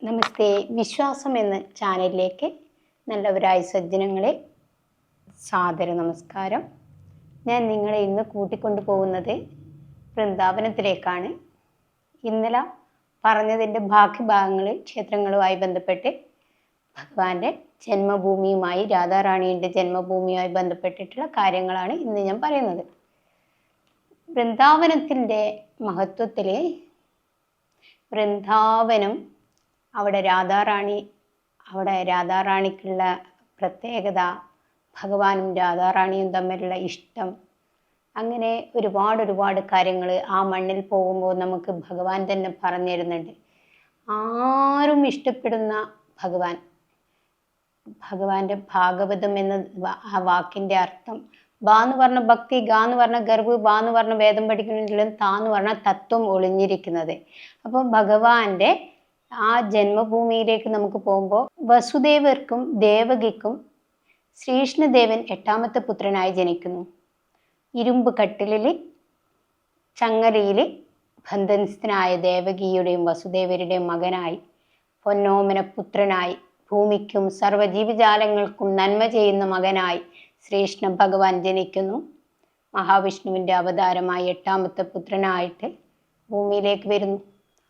നമസ്തേ. വിശ്വാസം എന്ന ചാനലിലേക്ക് നല്ലവരായ സജ്ജനങ്ങളെ സാദര നമസ്കാരം. ഞാൻ നിങ്ങളെ ഇന്ന് കൂട്ടിക്കൊണ്ടു പോകുന്നത് വൃന്ദാവനത്തിലേക്കാണ്. ഇന്നലെ പറഞ്ഞതിൻ്റെ ബാക്കി ഭാഗങ്ങൾ ക്ഷേത്രങ്ങളുമായി ബന്ധപ്പെട്ട് ഭഗവാന്റെ ജന്മഭൂമിയുമായി രാധാറാണിയുടെ ജന്മഭൂമിയുമായി ബന്ധപ്പെട്ടിട്ടുള്ള കാര്യങ്ങളാണ് ഇന്ന് ഞാൻ പറയുന്നത്. വൃന്ദാവനത്തിൻ്റെ മഹത്വത്തിൽ വൃന്ദാവനം അവിടെ രാധാറാണിക്കുള്ള പ്രത്യേകത, ഭഗവാനും രാധാറാണിയും തമ്മിലുള്ള ഇഷ്ടം, അങ്ങനെ ഒരുപാട് കാര്യങ്ങൾ ആ മണ്ണിൽ പോകുമ്പോൾ നമുക്ക് ഭഗവാൻ തന്നെ പറഞ്ഞു തരുന്നുണ്ട്. ആരും ഇഷ്ടപ്പെടുന്ന ഭഗവാന്റെ ഭാഗവതം എന്ന ആ വാക്കിൻ്റെ അർത്ഥം, ബാ എന്ന് പറഞ്ഞ ഭക്തി, ഗാ എന്ന് പറഞ്ഞ ഗർവ്, ബാ എന്ന് പറഞ്ഞ വേദം പഠിക്കുന്നതിലും താ എന്ന് പറഞ്ഞ തത്വം ഒളിഞ്ഞിരിക്കുന്നത്. അപ്പോൾ ഭഗവാന്റെ ആ ജന്മഭൂമിയിലേക്ക് നമുക്ക് പോകുമ്പോൾ വസുദേവർക്കും ദേവകിക്കും ശ്രീകൃഷ്ണദേവൻ 8ാമത്തെ പുത്രനായി ജനിക്കുന്നു. ഇരുമ്പ് കട്ടിലിൽ ചങ്ങലയിൽ ബന്ധനസ്ഥനായ ദേവകിയുടെയും വസുദേവരുടെയും മകനായി, പൊന്നോമന പുത്രനായി, ഭൂമിക്കും സർവ്വജീവജാലങ്ങൾക്കും നന്മ ചെയ്യുന്ന മകനായി ശ്രീകൃഷ്ണ ഭഗവാൻ ജനിക്കുന്നു. മഹാവിഷ്ണുവിൻ്റെ അവതാരമായി 8ാമത്തെ പുത്രനായിട്ട് ഭൂമിയിലേക്ക് വരുന്നു.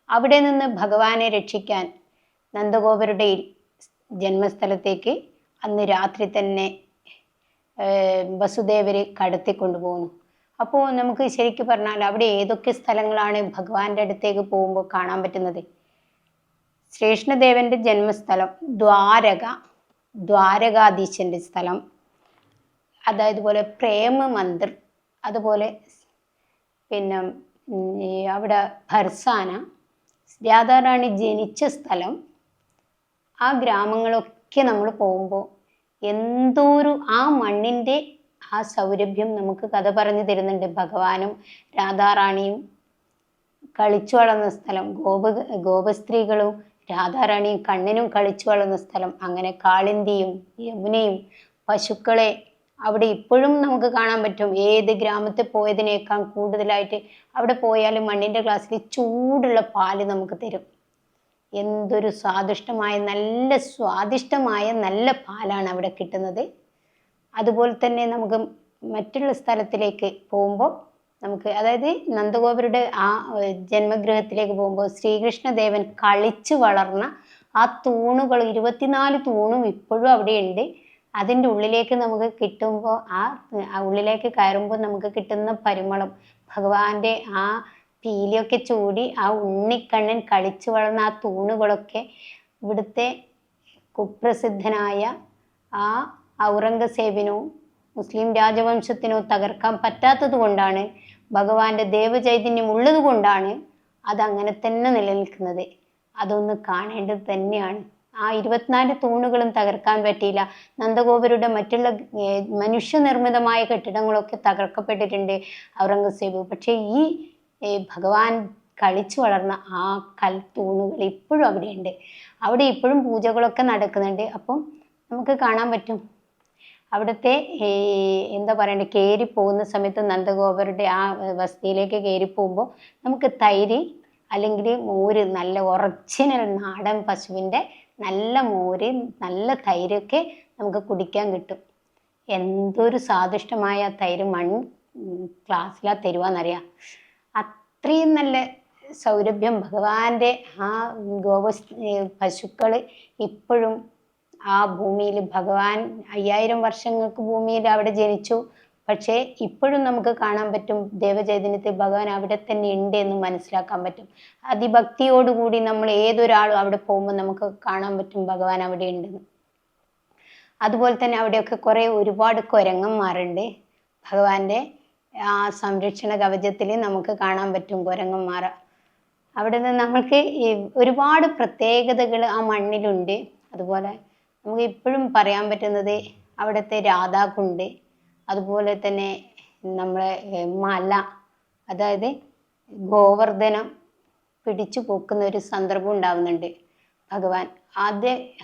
അവിടെ നിന്ന് ഭഗവാനെ രക്ഷിക്കാൻ നന്ദഗോപരുടെ ജന്മസ്ഥലത്തേക്ക് അന്ന് രാത്രി തന്നെ വസുദേവർ കടത്തിക്കൊണ്ടുപോകുന്നു. അപ്പോൾ നമുക്ക് ശരിക്കും പറഞ്ഞാൽ അവിടെ ഏതൊക്കെ സ്ഥലങ്ങളാണ് ഭഗവാന്റെ അടുത്തേക്ക് പോകുമ്പോൾ കാണാൻ പറ്റുന്നത്? ശ്രീകൃഷ്ണദേവന്റെ ജന്മസ്ഥലം ദ്വാരകാധീശന്റെ സ്ഥലം, അതായത് പോലെ പ്രേമ മന്ദിർ, അതുപോലെ പിന്നെ അവിടെ ഭർസാന, രാധാറാണി ജനിച്ച സ്ഥലം, ആ ഗ്രാമങ്ങളൊക്കെ നമ്മൾ പോകുമ്പോൾ എന്തോരു ആ മണ്ണിൻ്റെ ആ സൗരഭ്യം നമുക്ക് കഥ പറഞ്ഞു തരുന്നുണ്ട്. ഭഗവാനും രാധാറാണിയും കളിച്ചു വളർന്ന സ്ഥലം, ഗോപസ്ത്രീകളും രാധാറാണിയും കണ്ണനും കളിച്ചു വളർന്ന സ്ഥലം, അങ്ങനെ കാളിന്തിയും യമുനയും പശുക്കളെ അവിടെ ഇപ്പോഴും നമുക്ക് കാണാൻ പറ്റും. ഏത് ഗ്രാമത്തിൽ പോയതിനേക്കാൾ കൂടുതലായിട്ട് അവിടെ പോയാൽ മണ്ണിൻ്റെ ഗ്ലാസ്സിൽ ചൂടുള്ള പാല് നമുക്ക് തരും. എന്തൊരു സ്വാദിഷ്ടമായ നല്ല പാലാണ് അവിടെ കിട്ടുന്നത്. അതുപോലെ തന്നെ നമുക്ക് മറ്റുള്ള സ്ഥലത്തിലേക്ക് പോകുമ്പോൾ നമുക്ക്, അതായത് നന്ദഗോപരുടെ ആ ജന്മഗൃഹത്തിലേക്ക് പോകുമ്പോൾ ശ്രീകൃഷ്ണദേവൻ കളിച്ചു വളർന്ന ആ തൂണുകൾ, 24 തൂണും ഇപ്പോഴും അവിടെയുണ്ട്. അതിൻ്റെ ഉള്ളിലേക്ക് നമുക്ക് കിട്ടുമ്പോൾ, ആ ഉള്ളിലേക്ക് കയറുമ്പോൾ നമുക്ക് കിട്ടുന്ന പരിമളം, ഭഗവാന്റെ ആ പീലിയൊക്കെ ചൂടി ആ ഉണ്ണിക്കണ്ണൻ കളിച്ചു വളർന്ന ആ തൂണുകളൊക്കെ ഇവിടുത്തെ കുപ്രസിദ്ധനായ ആ ഔറംഗസേബിനോ മുസ്ലിം രാജവംശത്തിനോ തകർക്കാൻ പറ്റാത്തത് കൊണ്ടാണ്, ഭഗവാന്റെ ദേവചൈതന്യം ഉള്ളത് കൊണ്ടാണ് അതങ്ങനെ തന്നെ നിലനിൽക്കുന്നത്. അതൊന്ന് കാണേണ്ടത് തന്നെയാണ്. ആ 24 തൂണുകളും തകർക്കാൻ പറ്റിയില്ല. നന്ദഗോപരുടെ മറ്റുള്ള മനുഷ്യനിർമ്മിതമായ കെട്ടിടങ്ങളൊക്കെ തകർക്കപ്പെട്ടിട്ടുണ്ട് ഔറംഗസേബ്. പക്ഷേ ഈ ഭഗവാൻ കളിച്ചു വളർന്ന ആ കൽത്തൂണുകൾ ഇപ്പോഴും അവിടെയുണ്ട്. അവിടെ ഇപ്പോഴും പൂജകളൊക്കെ നടക്കുന്നുണ്ട്. അപ്പം നമുക്ക് കാണാൻ പറ്റും അവിടുത്തെ എന്താ പറയണ്ടേ, കയറി പോകുന്ന സമയത്ത് നന്ദഗോപരുടെ ആ വസതിയിലേക്ക് കയറി പോകുമ്പോൾ നമുക്ക് തൈര് അല്ലെങ്കിൽ മോര്, നല്ല ഒറിജിനൽ നാടൻ പശുവിൻ്റെ നല്ല മോര്, നല്ല തൈരൊക്കെ നമുക്ക് കുടിക്കാൻ കിട്ടും. എന്തൊരു സ്വാദിഷ്ടമായ തൈര് ഗ്ലാസ്സിലാ തരുവാന്നറിയാം. അത്രയും നല്ല സൗരഭ്യം ഭഗവാന്റെ ആ പശുക്കൾ ഇപ്പോഴും ആ ഭൂമിയിൽ, ഭഗവാൻ 5000 വർഷങ്ങൾക്ക് ഭൂമിയിൽ അവിടെ ജനിച്ചു. പക്ഷേ ഇപ്പോഴും നമുക്ക് കാണാൻ പറ്റും ദേവചൈതന്യത്തിൽ ഭഗവാൻ അവിടെ തന്നെ ഉണ്ട് എന്ന് മനസ്സിലാക്കാൻ പറ്റും. അതിഭക്തിയോടുകൂടി നമ്മൾ ഏതൊരാളും അവിടെ പോകുമ്പോൾ നമുക്ക് കാണാൻ പറ്റും ഭഗവാൻ അവിടെ ഉണ്ടെന്ന്. അതുപോലെ തന്നെ അവിടെയൊക്കെ ഒരുപാട് കുരങ്ങന്മാരുണ്ട്. ഭഗവാന്റെ ആ സംരക്ഷണ കവചത്തിൽ നമുക്ക് കാണാൻ പറ്റും കുരങ്ങന്മാർ. അവിടെ നിന്ന് നമ്മൾക്ക് ഒരുപാട് പ്രത്യേകതകൾ ആ മണ്ണിലുണ്ട്. അതുപോലെ നമുക്ക് ഇപ്പോഴും പറയാൻ പറ്റുന്നത് അവിടുത്തെ രാധാകുണ്ട്, അതുപോലെ തന്നെ നമ്മളെ മല, അതായത് ഗോവർദ്ധനം പിടിച്ചു പോക്കുന്ന ഒരു സന്ദർഭം ഉണ്ടാവുന്നുണ്ട്. ഭഗവാൻ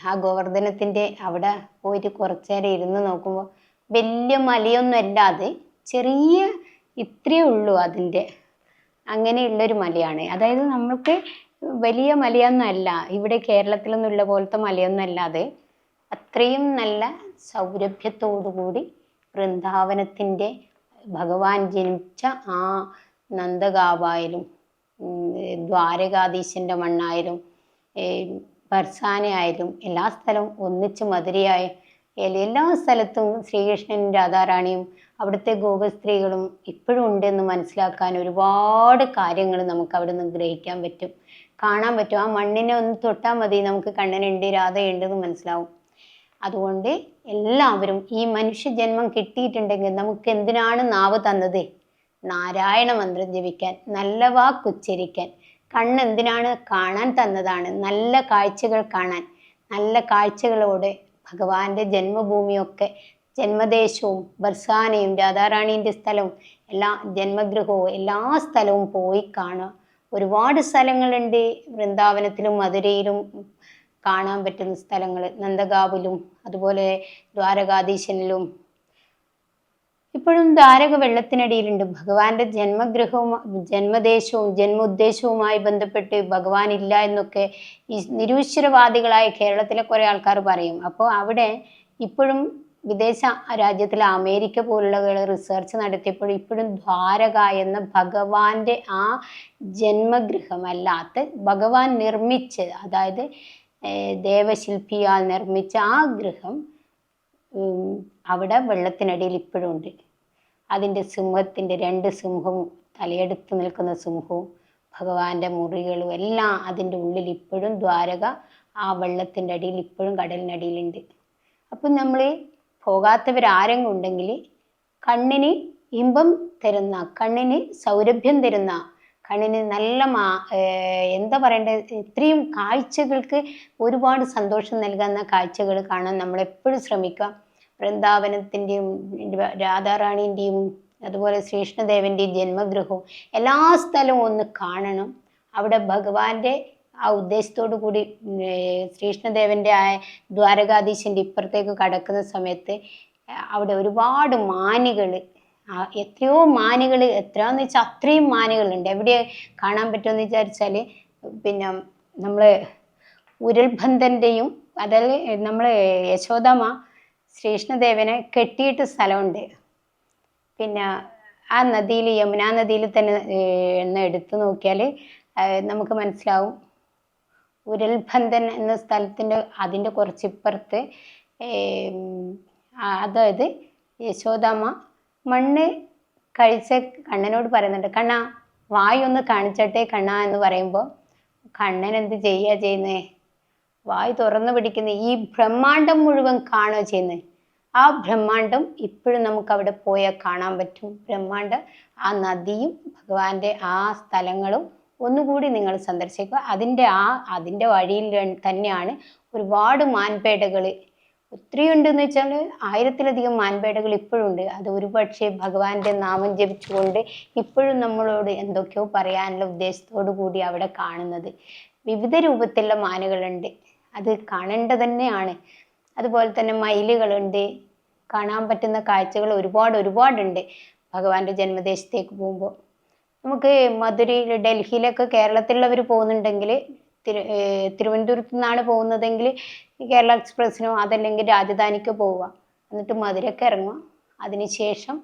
ആ ഗോവർദ്ധനത്തിൻ്റെ അവിടെ പോയിട്ട് കുറച്ചു നേരം ഇരുന്ന് നോക്കുമ്പോൾ വലിയ മലയൊന്നും അല്ല, അത് ചെറിയ ഇത്രയേ ഉള്ളൂ അതിൻ്റെ, അങ്ങനെയുള്ളൊരു മലയാണ്. അതായത് നമ്മൾക്ക് വലിയ മലയൊന്നുമല്ല, ഇവിടെ കേരളത്തിലൊന്നുള്ള പോലത്തെ മലയൊന്നുമല്ല അത്. അത്രയും നല്ല സൗരഭ്യത്തോടുകൂടി വൃന്ദാവനത്തിൻ്റെ ഭഗവാൻ ജനിച്ച ആ നന്ദഗാവായാലും ദ്വാരകാധീശൻ്റെ മണ്ണായാലും ബർസാനയായാലും എല്ലാ സ്ഥലവും ഒന്നിച്ച് മധുരയായ എല്ലാ സ്ഥലത്തും ശ്രീകൃഷ്ണനും രാധാറാണിയും അവിടുത്തെ ഗോപസ്ത്രീകളും ഇപ്പോഴും ഉണ്ടെന്ന് മനസ്സിലാക്കാൻ ഒരുപാട് കാര്യങ്ങൾ നമുക്ക് അവിടെ നിന്ന് ഗ്രഹിക്കാൻ പറ്റും, കാണാൻ പറ്റും. ആ മണ്ണിനെ ഒന്ന് തൊട്ടാൽ മതി നമുക്ക് കണ്ണനുണ്ട് രാധയുണ്ട് എന്ന് മനസ്സിലാവും. അതുകൊണ്ട് എല്ലാവരും ഈ മനുഷ്യജന്മം കിട്ടിയിട്ടുണ്ടെങ്കിൽ നമുക്ക് എന്തിനാണ് നാവ് തന്നത്? നാരായണ മന്ത്രം ജപിക്കാൻ, നല്ല വാക്കുച്ചരിക്കാൻ. കണ്ണെന്തിനാണ്? കാണാൻ തന്നതാണ്, നല്ല കാഴ്ചകൾ കാണാൻ. നല്ല കാഴ്ചകളോടെ ഭഗവാന്റെ ജന്മഭൂമിയൊക്കെ, ജന്മദേശവും ബർസാനയും രാധാറാണീൻ്റെ സ്ഥലവും എല്ലാ ജന്മഗൃഹവും എല്ലാ സ്ഥലവും പോയി കാണുക. ഒരുപാട് സ്ഥലങ്ങളുണ്ട് വൃന്ദാവനത്തിലും മധുരയിലും കാണാൻ പറ്റുന്ന സ്ഥലങ്ങൾ, നന്ദഗാവിലും അതുപോലെ ദ്വാരകാധീശനിലും. ഇപ്പോഴും ദ്വാരക വെള്ളത്തിനടിയിലുണ്ട്. ഭഗവാന്റെ ജന്മഗൃഹവും ജന്മദേശവും ജന്മോദ്ദേശവുമായി ബന്ധപ്പെട്ട് ഭഗവാൻ ഇല്ല എന്നൊക്കെ ഈ നിരീശ്വരവാദികളായ കേരളത്തിലെ കുറേ ആൾക്കാർ പറയും. അപ്പോൾ അവിടെ ഇപ്പോഴും വിദേശ രാജ്യത്തിലെ അമേരിക്ക പോലുള്ള റിസർച്ച് നടത്തിയപ്പോൾ ഇപ്പോഴും ദ്വാരക എന്ന ഭഗവാന്റെ ആ ജന്മഗൃഹമല്ലാത്ത ഭഗവാൻ നിർമ്മിച്ച്, അതായത് ദേവശില്പിയാൽ നിർമ്മിച്ച ആ ഗൃഹം അവിടെ വെള്ളത്തിനടിയിൽ ഇപ്പോഴും ഉണ്ട്. അതിൻ്റെ സിംഹത്തിൻ്റെ 2 സിംഹവും തലയെടുത്ത് നിൽക്കുന്ന സിംഹവും ഭഗവാന്റെ മുറികളും എല്ലാം അതിൻ്റെ ഉള്ളിൽ ഇപ്പോഴും ദ്വാരക ആ വെള്ളത്തിൻ്റെ അടിയിൽ ഇപ്പോഴും കടലിനടിയിലുണ്ട്. അപ്പം നമ്മൾ പോകാത്തവരാരെങ്കിലും ഉണ്ടെങ്കിൽ കണ്ണിന് ഇമ്പം തരുന്ന, കണ്ണിന് സൗരഭ്യം തരുന്ന, കണ്ണിന് നല്ല എന്താ പറയേണ്ടത്, ഇത്രയും കാഴ്ചകൾക്ക് ഒരുപാട് സന്തോഷം നൽകുന്ന കാഴ്ചകൾ കാണാൻ നമ്മളെപ്പോഴും ശ്രമിക്കാം. വൃന്ദാവനത്തിൻ്റെയും രാധാറാണീൻ്റെയും അതുപോലെ ശ്രീകൃഷ്ണദേവൻ്റെയും ജന്മഗൃഹവും എല്ലാ സ്ഥലവും ഒന്ന് കാണണം. അവിടെ ഭഗവാന്റെ ആ ഉദ്ദേശത്തോടു കൂടി ശ്രീകൃഷ്ണദേവൻ്റെ ആ ദ്വാരകാധീശൻ്റെ ഇപ്പുറത്തേക്ക് കടക്കുന്ന സമയത്ത് അവിടെ ഒരുപാട് മാനുകൾ, എത്രയോ മാനുകൾ, എത്രയാന്ന് വെച്ചാൽ അത്രയും മാനുകളുണ്ട്. എവിടെ കാണാൻ പറ്റുമെന്ന് വിചാരിച്ചാൽ പിന്നെ നമ്മൾ ഉരുൾബന്ധൻ്റെയും അതായത് നമ്മൾ യശോദാമ്മ ശ്രീകൃഷ്ണദേവനെ കെട്ടിയിട്ട് സ്ഥലമുണ്ട്. പിന്നെ ആ നദിയിൽ, യമുനാ നദിയിൽ തന്നെ എന്ന് എടുത്തു നോക്കിയാൽ നമുക്ക് മനസ്സിലാവും. ഉരുൾബന്ധൻ എന്ന സ്ഥലത്തിൻ്റെ അതിൻ്റെ കുറച്ചിപ്പുറത്ത് അതായത് യശോദാമ്മ മണ്ണ് കഴിച്ച കണ്ണനോട് പറയുന്നുണ്ട്, കണ്ണ വായൊന്ന് കാണിച്ചട്ടെ കണ്ണ എന്ന് പറയുമ്പോൾ കണ്ണൻ എന്ത് ചെയ്യുന്നേ? വായ് തുറന്നു പിടിക്കുന്ന ഈ ബ്രഹ്മാണ്ടം മുഴുവൻ കാണുക ചെയ്യുന്നത്. ആ ബ്രഹ്മാണ്ടം ഇപ്പോഴും നമുക്ക് അവിടെ പോയാൽ കാണാൻ പറ്റും. ബ്രഹ്മാണ്ടം, ആ നദിയും ഭഗവാന്റെ ആ സ്ഥലങ്ങളും ഒന്നുകൂടി നിങ്ങൾ സന്ദർശിക്കുക. അതിൻ്റെ വഴിയിൽ തന്നെയാണ് ഒരുപാട് മാൻപേടകൾ, ഒത്തിരി ഉണ്ടെന്ന് വെച്ചാൽ 1000-ലധികം മാൻപേടകൾ ഇപ്പോഴും ഉണ്ട്. അത് ഒരുപക്ഷെ ഭഗവാന്റെ നാമം ജപിച്ചുകൊണ്ട് ഇപ്പോഴും നമ്മളോട് എന്തൊക്കെയോ പറയാനുള്ള ഉദ്ദേശത്തോടു കൂടി അവിടെ കാണുന്നത്. വിവിധ രൂപത്തിലുള്ള മാനുകളുണ്ട്, അത് കാണേണ്ടത് തന്നെയാണ്. അതുപോലെ തന്നെ മയിലുകളുണ്ട്, കാണാൻ പറ്റുന്ന കാഴ്ചകൾ ഒരുപാടുണ്ട് ഭഗവാന്റെ ജന്മദേശത്തേക്ക് പോകുമ്പോൾ. നമുക്ക് മധുരയിൽ, ഡൽഹിയിലൊക്കെ കേരളത്തിലുള്ളവർ പോകുന്നുണ്ടെങ്കിൽ തിരുവനന്തപുരത്തു നിന്നാണ് പോകുന്നതെങ്കിൽ കേരള എക്സ്പ്രസ്സിനോ അതല്ലെങ്കിൽ രാജധാനിക്കോ പോവുക. എന്നിട്ട് മധുരയ്ക്ക് ഇറങ്ങുക. അതിനുശേഷം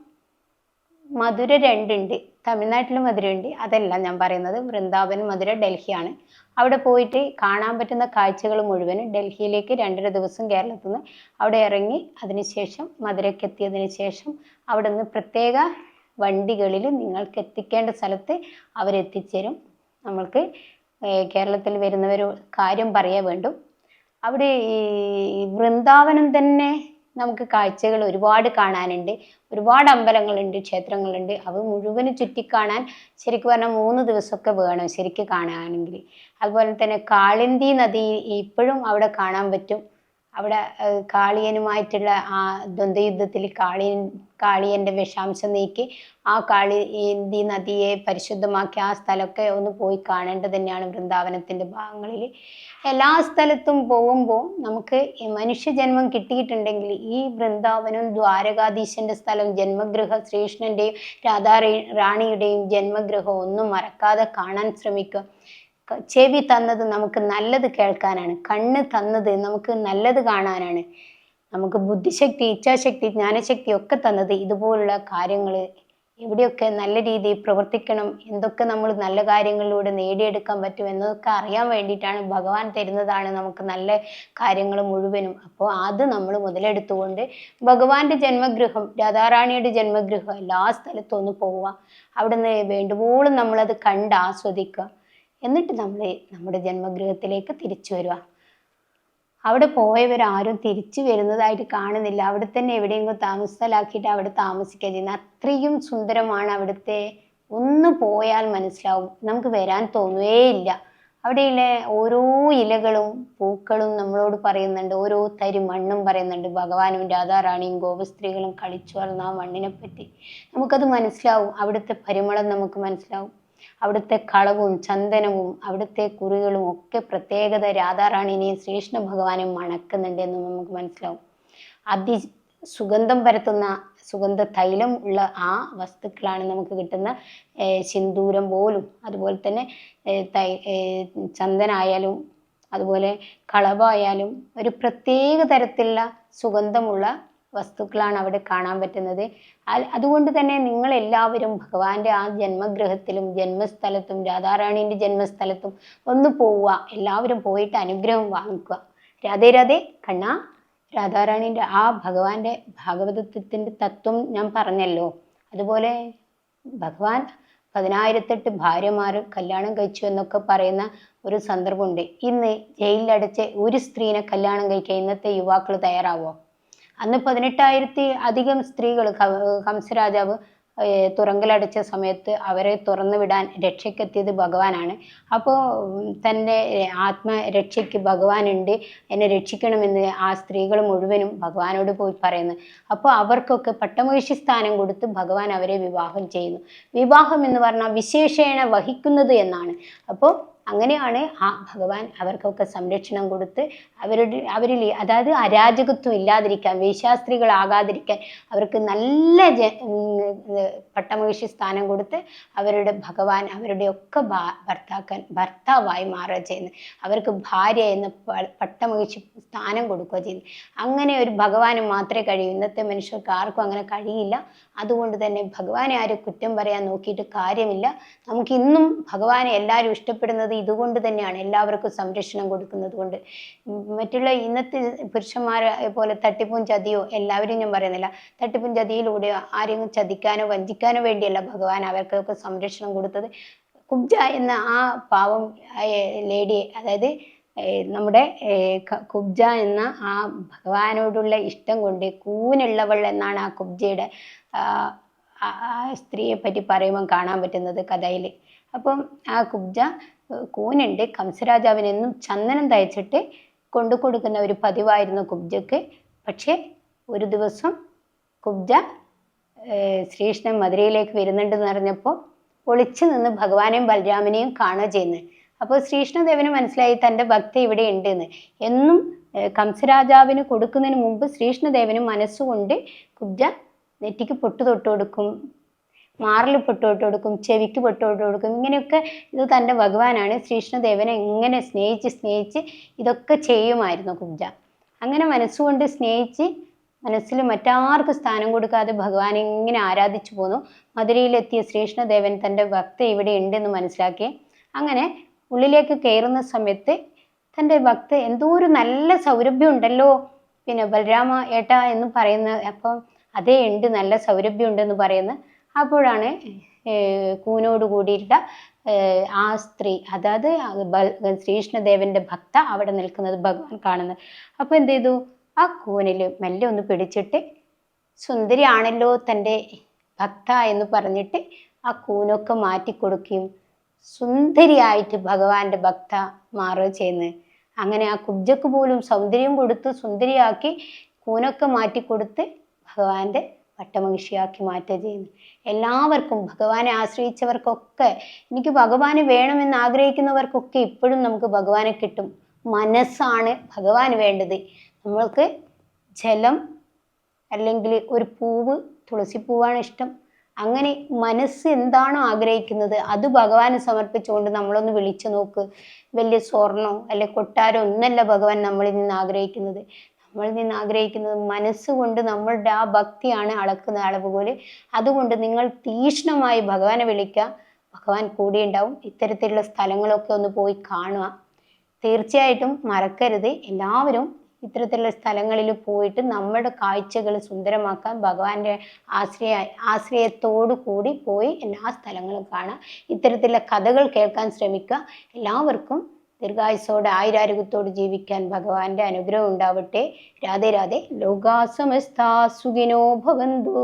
മധുര 2 ഉണ്ട്, തമിഴ്നാട്ടിൽ മധുര ഉണ്ട്, അതല്ല ഞാൻ പറയുന്നത്. വൃന്ദാവനം, മധുര, ഡൽഹിയാണ്. അവിടെ പോയിട്ട് കാണാൻ പറ്റുന്ന കാഴ്ചകൾ മുഴുവനും ഡൽഹിയിലേക്ക് 2.5 ദിവസം കേരളത്തിൽ നിന്ന് അവിടെ ഇറങ്ങി അതിനുശേഷം മധുരയ്ക്ക് എത്തിയതിന് ശേഷം അവിടെ നിന്ന് പ്രത്യേക വണ്ടികളിൽ നിങ്ങൾക്ക് എത്തിക്കേണ്ട സ്ഥലത്ത് അവരെത്തിച്ചേരും. നമ്മൾക്ക് കേരളത്തിൽ വരുന്നവർ കാര്യം പറയാൻ വേണ്ടും. അവിടെ ഈ വൃന്ദാവനം തന്നെ നമുക്ക് കാഴ്ചകൾ ഒരുപാട് കാണാനുണ്ട്. ഒരുപാട് അമ്പലങ്ങളുണ്ട്, ക്ഷേത്രങ്ങളുണ്ട്. അവ മുഴുവനും ചുറ്റിക്കാണാൻ ശരിക്കും പറഞ്ഞാൽ 3 ദിവസമൊക്കെ വേണം ശരിക്കും കാണാനാണെങ്കിൽ. അതുപോലെ തന്നെ കാളിന്തി നദി ഇപ്പോഴും അവിടെ കാണാൻ പറ്റും. അവിടെ കാളിയനുമായിട്ടുള്ള ആ ദ്വന്ദ്വയുദ്ധത്തിൽ കാളിയൻ്റെ വിഷാംശം നീക്കി ആ കാളിന്തി നദിയെ പരിശുദ്ധമാക്കി ആ സ്ഥലമൊക്കെ ഒന്ന് പോയി കാണേണ്ടത് തന്നെയാണ് വൃന്ദാവനത്തിൻ്റെ ഭാഗങ്ങളിൽ. എല്ലാ സ്ഥലത്തും പോകുമ്പോൾ നമുക്ക് മനുഷ്യജന്മം കിട്ടിയിട്ടുണ്ടെങ്കിൽ ഈ വൃന്ദാവനം, ദ്വാരകാധീശൻ്റെ സ്ഥലം, ജന്മഗൃഹം, ശ്രീകൃഷ്ണൻ്റെയും രാധാ റാണിയുടെയും ജന്മഗൃഹം ഒന്നും മറക്കാതെ കാണാൻ ശ്രമിക്കുക. ചെവി തന്നത് നമുക്ക് നല്ലത് കേൾക്കാനാണ്, കണ്ണ് തന്നത് നമുക്ക് നല്ലത് കാണാനാണ്, നമുക്ക് ബുദ്ധിശക്തി, ഇച്ഛാശക്തി, ജ്ഞാനശക്തി ഒക്കെ തന്നത് ഇതുപോലുള്ള കാര്യങ്ങൾ എവിടെയൊക്കെ നല്ല രീതിയിൽ പ്രവർത്തിക്കണം, എന്തൊക്കെ നമ്മൾ നല്ല കാര്യങ്ങളിലൂടെ നേടിയെടുക്കാൻ പറ്റും എന്നതൊക്കെ അറിയാൻ വേണ്ടിയിട്ടാണ് ഭഗവാൻ തരുന്നതാണ് നമുക്ക് നല്ല കാര്യങ്ങൾ മുഴുവനും. അപ്പോൾ അത് നമ്മൾ മുതലെടുത്തുകൊണ്ട് ഭഗവാന്റെ ജന്മഗൃഹം, രാധാറാണിയുടെ ജന്മഗൃഹം എല്ലാ സ്ഥലത്തും ഒന്ന് പോവുക, അവിടുന്ന് വേണ്ടുവോളം നമ്മളത് കണ്ട് ആസ്വദിക്കുക, എന്നിട്ട് നമ്മൾ നമ്മുടെ ജന്മഗൃഹത്തിലേക്ക് തിരിച്ചു വരിക. അവിടെ പോയവരാരും തിരിച്ചു വരുന്നതായിട്ട് കാണുന്നില്ല, അവിടെ തന്നെ എവിടെയെങ്കിലും താമസസ്ഥലാക്കിയിട്ട് അവിടെ താമസിക്കുക ചെയ്യുന്നത്. അത്രയും സുന്ദരമാണ് അവിടുത്തെ. ഒന്ന് പോയാൽ മനസ്സിലാവും, നമുക്ക് വരാൻ തോന്നുകയില്ല. അവിടെയുള്ള ഓരോ ഇലകളും പൂക്കളും നമ്മളോട് പറയുന്നുണ്ട്, ഓരോ തരി മണ്ണും പറയുന്നുണ്ട്. ഭഗവാനും രാധാറാണിയും ഗോപസ്ത്രീകളും കളിച്ചു വളർന്ന ആ മണ്ണിനെ പറ്റി നമുക്കത് മനസ്സിലാവും. അവിടുത്തെ പരിമളം നമുക്ക് മനസ്സിലാവും. അവിടുത്തെ കളവും ചന്ദനവും അവിടുത്തെ കുറികളും ഒക്കെ പ്രത്യേകത രാധാറാണിനെയും ശ്രീകൃഷ്ണ ഭഗവാനും മണക്കുന്നുണ്ട് എന്ന് നമുക്ക് മനസ്സിലാവും. അതി സുഗന്ധം പരത്തുന്ന സുഗന്ധ തൈലം ഉള്ള ആ വസ്തുക്കളാണ് നമുക്ക് കിട്ടുന്ന സിന്ദൂരം പോലും, അതുപോലെ തന്നെ ചന്ദനായാലും അതുപോലെ കളവായാലും ഒരു പ്രത്യേക തരത്തിലുള്ള സുഗന്ധമുള്ള വസ്തുക്കളാണ് അവിടെ കാണാൻ പറ്റുന്നത്. അതുകൊണ്ട് തന്നെ നിങ്ങൾ എല്ലാവരും ഭഗവാന്റെ ആ ജന്മഗൃഹത്തിലും ജന്മസ്ഥലത്തും രാധാറാണിന്റെ ജന്മസ്ഥലത്തും ഒന്ന് പോവുക, എല്ലാവരും പോയിട്ട് അനുഗ്രഹം വാങ്ങിക്കുക. രാധേ രാധേ കണ്ണ. രാധാറാണിന്റെ ആ ഭഗവാന്റെ ഭാഗവതത്തിന്റെ തത്വം ഞാൻ പറഞ്ഞല്ലോ. അതുപോലെ ഭഗവാൻ 10,008 ഭാര്യമാർ കല്യാണം കഴിച്ചു എന്നൊക്കെ പറയുന്ന ഒരു സന്ദർഭമുണ്ട്. ഇന്ന് ജയിലിലടച്ച് ഒരു സ്ത്രീനെ കല്യാണം കഴിക്കാൻ ഇന്നത്തെ യുവാക്കൾ തയ്യാറാവോ? അന്ന് 18,000 അധികം സ്ത്രീകൾ കംസരാജാവ് തുറങ്കലടച്ച സമയത്ത് അവരെ തുറന്നു വിടാൻ രക്ഷയ്ക്കെത്തിയത് ഭഗവാനാണ്. അപ്പോൾ തൻ്റെ ആത്മരക്ഷയ്ക്ക് ഭഗവാനുണ്ട്, എന്നെ രക്ഷിക്കണമെന്ന് ആ സ്ത്രീകൾ മുഴുവനും ഭഗവാനോട് പോയി പറയുന്നു. അപ്പോൾ അവർക്കൊക്കെ പട്ടമഹിഷി സ്ഥാനം കൊടുത്ത് ഭഗവാൻ അവരെ വിവാഹം ചെയ്യുന്നു. വിവാഹം എന്ന് പറഞ്ഞാൽ വിശേഷേണ വഹിക്കുന്നത് എന്നാണ്. അപ്പോൾ അങ്ങനെയാണ് ആ ഭഗവാൻ അവർക്കൊക്കെ സംരക്ഷണം കൊടുത്ത് അവരിൽ അതായത് അരാജകത്വം ഇല്ലാതിരിക്കാൻ, വേശ്യാസ്ത്രീകളാകാതിരിക്കാൻ അവർക്ക് നല്ല പട്ടമഹിഷി സ്ഥാനം കൊടുത്ത് അവരുടെ ഭഗവാൻ അവരുടെ ഒക്കെ ഭർത്താവായി മാറുക ചെയ്യുന്നത്. അവർക്ക് ഭാര്യ എന്ന പട്ടമഹിഷി സ്ഥാനം കൊടുക്കുക ചെയ്യുന്നത്. അങ്ങനെ ഒരു ഭഗവാന് മാത്രമേ കഴിയൂ. ഇന്നത്തെ മനുഷ്യർക്ക് ആർക്കും അങ്ങനെ കഴിയില്ല. അതുകൊണ്ട് തന്നെ ഭഗവാനെ ആരും കുറ്റം പറയാൻ നോക്കിയിട്ട് കാര്യമില്ല. നമുക്ക് ഇന്നും ഭഗവാനെ എല്ലാവരും ഇഷ്ടപ്പെടുന്നത് ഇതുകൊണ്ട് തന്നെയാണ്, എല്ലാവർക്കും സംരക്ഷണം കൊടുക്കുന്നത് കൊണ്ട്. മറ്റുള്ള ഇന്നത്തെ പുരുഷന്മാരെ പോലെ തട്ടിപ്പും ചതിയോ എല്ലാവരും ഞാൻ പറയുന്നില്ല, തട്ടിപ്പും ചതിയിലൂടെയോ ആരെങ്കിലും ചതിക്കാനോ വഞ്ചിക്കാനോ വേണ്ടിയല്ല ഭഗവാൻ അവർക്കൊക്കെ സംരക്ഷണം കൊടുത്തത്. കുബ്ജ എന്ന ആ പാവം ലേഡിയെ, അതായത് നമ്മുടെ കുബ്ജ എന്ന ആ ഭഗവാനോടുള്ള ഇഷ്ടം കൊണ്ട്, കൂനുള്ളവൾ എന്നാണ് ആ കുബ്ജയുടെ സ്ത്രീയെ പറ്റി പറയുമ്പോൾ കാണാൻ പറ്റുന്നത് കഥയിൽ. അപ്പം ആ കുബ്ജ കൂനുണ്ട്, കംസരാജാവിനെന്നും ചന്ദനം തയ്ച്ചിട്ട് കൊണ്ടു കൊടുക്കുന്ന ഒരു പതിവായിരുന്നു കുബ്ജക്ക്. പക്ഷേ ഒരു ദിവസം കുബ്ജ ശ്രീകൃഷ്ണൻ മധുരയിലേക്ക് വരുന്നുണ്ടെന്ന് അറിഞ്ഞപ്പോൾ ഒളിച്ചു നിന്ന് ഭഗവാനെയും ബലരാമനെയും കാണുക ചെയ്യുന്നത്. അപ്പോൾ ശ്രീകൃഷ്ണദേവന് മനസ്സിലായി തൻ്റെ ഭക്തി ഇവിടെ ഉണ്ടെന്ന്. എന്നും കംസരാജാവിന് കൊടുക്കുന്നതിന് മുമ്പ് ശ്രീകൃഷ്ണദേവന് മനസ്സുകൊണ്ട് കുബ്ജ നെറ്റിക്ക് പൊട്ട് തൊട്ട് കൊടുക്കും, മാറിൽ പൊട്ട് തൊട്ട് കൊടുക്കും, ചെവിക്ക് പൊട്ട് തൊട്ട് കൊടുക്കും. ഇങ്ങനെയൊക്കെ ഇത് തൻ്റെ ഭഗവാനാണ്. ശ്രീകൃഷ്ണദേവനെ ഇങ്ങനെ സ്നേഹിച്ച് ഇതൊക്കെ ചെയ്യുമായിരുന്നു കുബ്ജ. അങ്ങനെ മനസ്സുകൊണ്ട് സ്നേഹിച്ച് മനസ്സിൽ മറ്റാർക്കും സ്ഥാനം കൊടുക്കാതെ ഭഗവാനെ ഇങ്ങനെ ആരാധിച്ചു പോന്നു. മധുരയിലെത്തിയ ശ്രീകൃഷ്ണദേവൻ തൻ്റെ ഭക്തി ഇവിടെ ഉണ്ടെന്ന് മനസ്സിലാക്കി. അങ്ങനെ ഉള്ളിലേക്ക് കയറുന്ന സമയത്ത് തൻ്റെ ഭക്തി എന്തോ ഒരു നല്ല സൗരഭ്യം ഉണ്ടല്ലോ, പിന്നെ ബലരാമ ഏട്ടാ എന്ന് പറയുന്ന, അപ്പം അതേ ഉണ്ട്, നല്ല സൗരഭ്യം ഉണ്ടെന്ന് പറയുന്നത്. അപ്പോഴാണ് കൂനോട് കൂടിയിട്ട ആ സ്ത്രീ, അതായത് ശ്രീകൃഷ്ണദേവന്റെ ഭക്ത അവിടെ നിൽക്കുന്നത് ഭഗവാൻ കാണുന്നത്. അപ്പോൾ എന്ത് ചെയ്തു, ആ കൂനിൽ മെല്ലെ ഒന്ന് പിടിച്ചിട്ട് സുന്ദരിയാണല്ലോ തൻ്റെ ഭക്ത എന്ന് പറഞ്ഞിട്ട് ആ കൂനൊക്കെ മാറ്റിക്കൊടുക്കുകയും സുന്ദരിയായിട്ട് ഭഗവാന്റെ ഭക്ത മാറുക ചെയ്യുന്നത്. അങ്ങനെ ആ കുബ്ജക്ക് പോലും സൗന്ദര്യം കൊടുത്ത് സുന്ദരിയാക്കി കൂനൊക്കെ മാറ്റിക്കൊടുത്ത് ഭഗവാന്റെ പട്ടമഹിഷിയാക്കി മാറ്റുക ചെയ്യുന്നു. എല്ലാവർക്കും ഭഗവാനെ ആശ്രയിച്ചവർക്കൊക്കെ, എനിക്ക് ഭഗവാനെ വേണമെന്ന് ആഗ്രഹിക്കുന്നവർക്കൊക്കെ ഇപ്പോഴും നമുക്ക് ഭഗവാനെ കിട്ടും. മനസ്സാണ് ഭഗവാന് വേണ്ടത്. നമ്മൾക്ക് ജലം അല്ലെങ്കിൽ ഒരു പൂവ്, തുളസിപ്പൂവാണ് ഇഷ്ടം, അങ്ങനെ മനസ്സ് എന്താണോ ആഗ്രഹിക്കുന്നത് അത് ഭഗവാന് സമർപ്പിച്ചുകൊണ്ട് നമ്മളൊന്ന് വിളിച്ചു നോക്ക്. വലിയ സ്വർണ്ണോ അല്ലെ കൊട്ടാരോ ഒന്നല്ല ഭഗവാൻ നമ്മളിൽ നിന്ന് ആഗ്രഹിക്കുന്നത്. നമ്മളിൽ നിന്ന് ആഗ്രഹിക്കുന്നത് മനസ്സുകൊണ്ട് നമ്മളുടെ ആ ഭക്തിയാണ് അളക്കുന്ന അളവുകോല്. അതുകൊണ്ട് നിങ്ങൾ തീക്ഷ്ണമായി ഭഗവാനെ വിളിക്കുക, ഭഗവാൻ കൂടെ ഉണ്ടാവും. ഇത്തരത്തിലുള്ള സ്ഥലങ്ങളൊക്കെ ഒന്ന് പോയി കാണുക. തീർച്ചയായിട്ടും മറക്കരുത്. എല്ലാവരും ഇത്തരത്തിലുള്ള സ്ഥലങ്ങളിൽ പോയിട്ട് നമ്മുടെ കാഴ്ചകൾ സുന്ദരമാക്കാൻ ഭഗവാന്റെ ആശ്രയത്തോടു കൂടി പോയി എല്ലാ സ്ഥലങ്ങളും കാണാം. ഇത്തരത്തിലുള്ള കഥകൾ കേൾക്കാൻ ശ്രമിക്കുക. എല്ലാവർക്കും ദീർഘായുസ്സോടെ ആയുരാരോഗ്യത്തോട് ജീവിക്കാൻ ഭഗവാന്റെ അനുഗ്രഹം ഉണ്ടാവട്ടെ. രാധേ രാധേ. ലോകാ സമസ്താ സുഖിനോ ഭവന്തു.